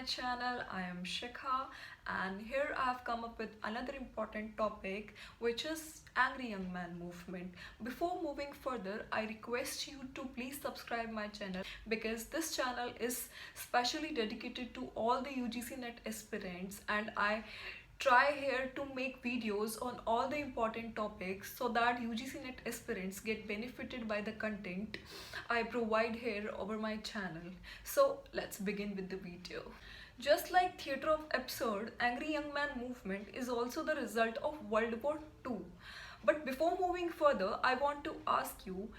channel. I am Shikha, and here I have come up with another important topic, which is Angry Young Man movement. Before moving further, I request you to please subscribe my channel because this channel is specially dedicated to all the UGC NET aspirants, and I try here to make videos on all the important topics so that UGC NET aspirants get benefited by the content I provide here over my channel. So let's begin with the video. Just like Theatre of Absurd, Angry Young Man movement is also the result of World War II. But before moving further, I want to ask you,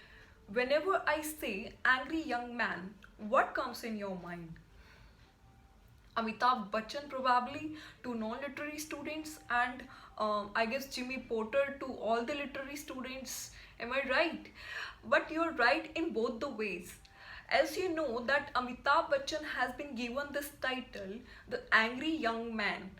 whenever I say Angry Young Man, what comes in your mind? Amitabh Bachchan probably to non-literary students, and I guess Jimmy Potter to all the literary students. Am I right? But you're right in both the ways. As you know that Amitabh Bachchan has been given this title, the Angry Young Man.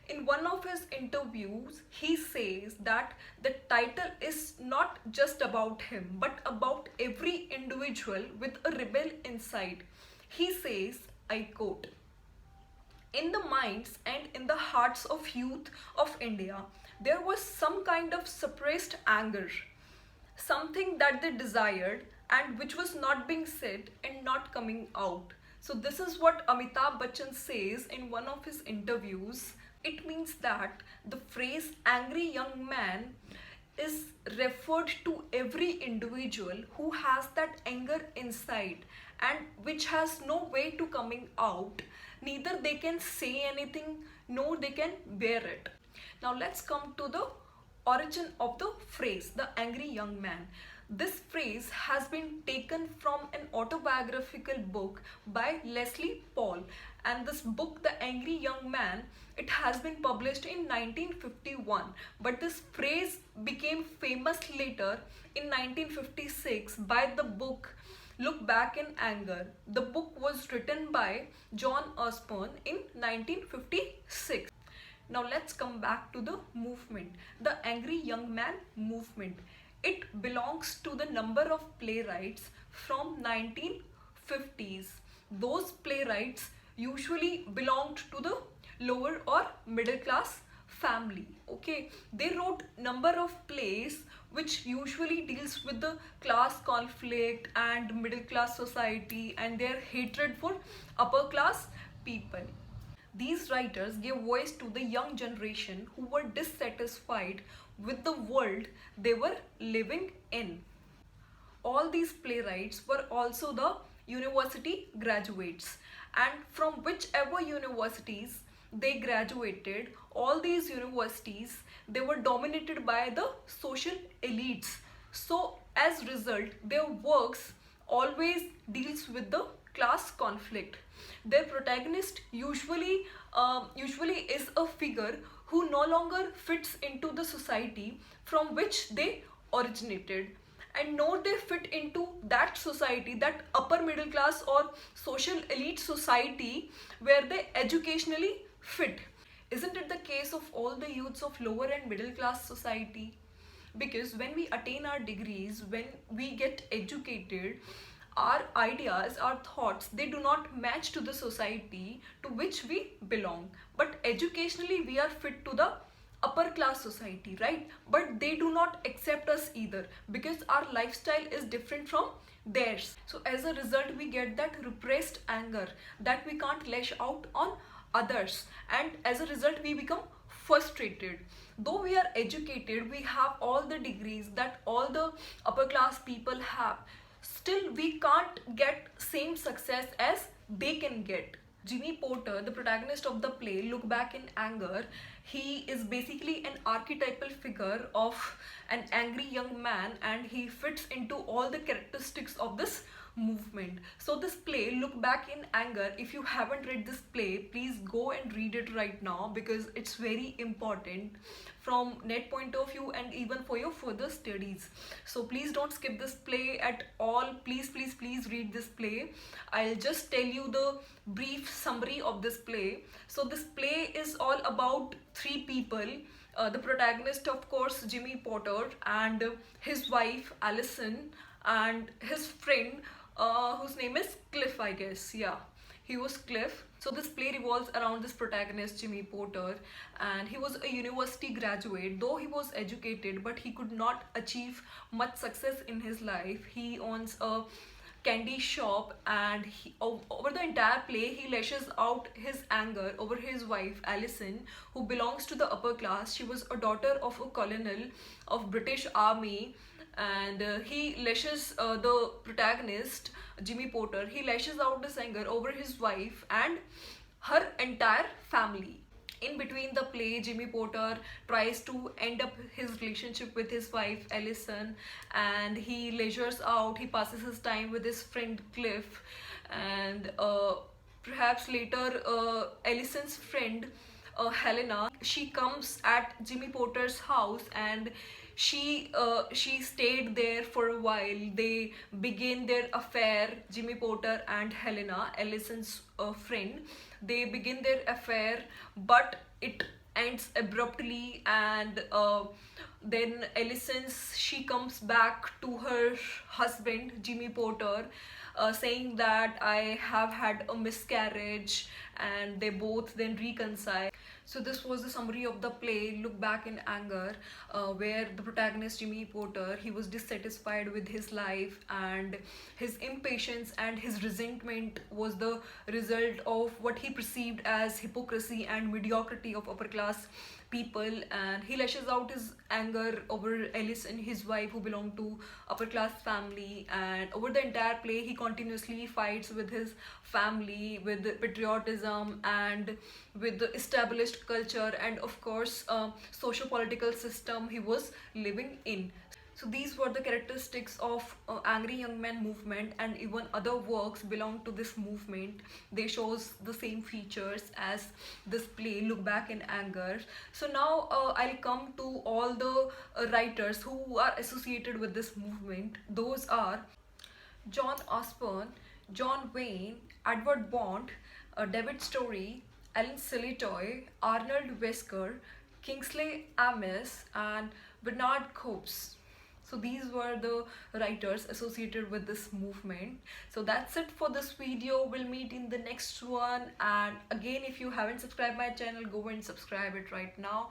In one of his interviews, he says that the title is not just about him, but about every individual with a rebel inside. He says, I quote, in the minds and in the hearts of youth of India, there was some kind of suppressed anger, something that they desired and which was not being said and not coming out. So this is what Amitabh Bachchan says in one of his interviews. It means that the phrase angry young man is referred to every individual who has that anger inside and which has no way to coming out. Neither they can say anything nor they can bear it. Now let's come to the origin of the phrase, the angry young man. This phrase has been taken from an autobiographical book by Leslie Paul, and this book, The Angry Young Man, it has been published in 1951, but this phrase became famous later in 1956 by the book Look Back in Anger. The book was written by John Osborne in 1956. Now let's come back to the movement, the Angry Young Man movement. It belongs to the number of playwrights from 1950s. Those playwrights usually belonged to the lower or middle class family. Okay, they wrote number of plays which usually deals with the class conflict and middle class society and their hatred for upper class people. These writers gave voice to the young generation who were dissatisfied with the world they were living in. All these playwrights were also the university graduates, and from whichever universities they graduated, all these universities, they were dominated by the social elites. So as a result, their works always deals with the class conflict. Their protagonist usually is a figure who no longer fits into the society from which they originated, and nor they fit into that society, that upper middle class or social elite society where they educationally fit. Isn't it the case of all the youths of lower and middle class society? Because when we attain our degrees, when we get educated, our ideas, our thoughts, they do not match to the society to which we belong. But educationally, we are fit to the upper class society, right? But they do not accept us either because our lifestyle is different from theirs. So as a result, we get that repressed anger that we can't lash out on others, and as a result we become frustrated. Though we are educated, we have all the degrees that all the upper class people have, still we can't get same success as they can get. Jimmy Potter, the protagonist of the play Look Back in Anger, he is basically an archetypal figure of an angry young man, and he fits into all the characteristics of this movement. So this play Look Back in Anger, if you haven't read this play, please go and read it right now because it's very important from net point of view and even for your further studies. So please don't skip this play at all. Please read this play. I'll just tell you the brief summary of this play. So this play is all about three people. The protagonist, of course, Jimmy Potter, and his wife Allison, and his friend whose name is Cliff, I guess. Yeah, he was Cliff. So this play revolves around this protagonist Jimmy Porter, and he was a university graduate. Though he was educated, but he could not achieve much success in his life. He owns a candy shop, and over the entire play he lashes out his anger over his wife Allison, who belongs to the upper class. She was a daughter of a colonel of British Army, and he lashes the protagonist Jimmy Porter, he lashes out this anger over his wife and her entire family. In between the play, Jimmy Porter tries to end up his relationship with his wife Allison, and he leisures out, he passes his time with his friend Cliff, and perhaps later Allison's friend Helena, she comes at Jimmy Porter's house, and she stayed there for a while. They begin their affair. Jimmy Porter and Helena, Allison's friend, they begin their affair, but it ends abruptly, and then Allison's she comes back to her husband Jimmy Porter, saying that I have had a miscarriage, and they both then reconcile. So this was the summary of the play Look Back in Anger, where the protagonist Jimmy Porter, he was dissatisfied with his life, and his impatience and his resentment was the result of what he perceived as hypocrisy and mediocrity of upper class people, and he lashes out his anger over Alice and his wife, who belong to upper class family. And over the entire play he continuously fights with his family, with patriotism, and with the established culture, and of course socio political system he was living in. So these were the characteristics of Angry Young Men movement, and even other works belong to this movement. They shows the same features as this play Look Back in Anger. So now I'll come to all the writers who are associated with this movement. Those are John Osborne, John Wayne, Edward Bond, David Story, Alan Silitoy, Arnold Wesker, Kingsley Amis, and Bernard Coates. So these were the writers associated with this movement. So that's it for this video. We'll meet in the next one. And again, if you haven't subscribed my channel, go and subscribe it right now,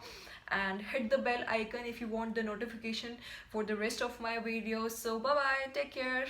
and hit the bell icon if you want the notification for the rest of my videos. So bye bye, take care.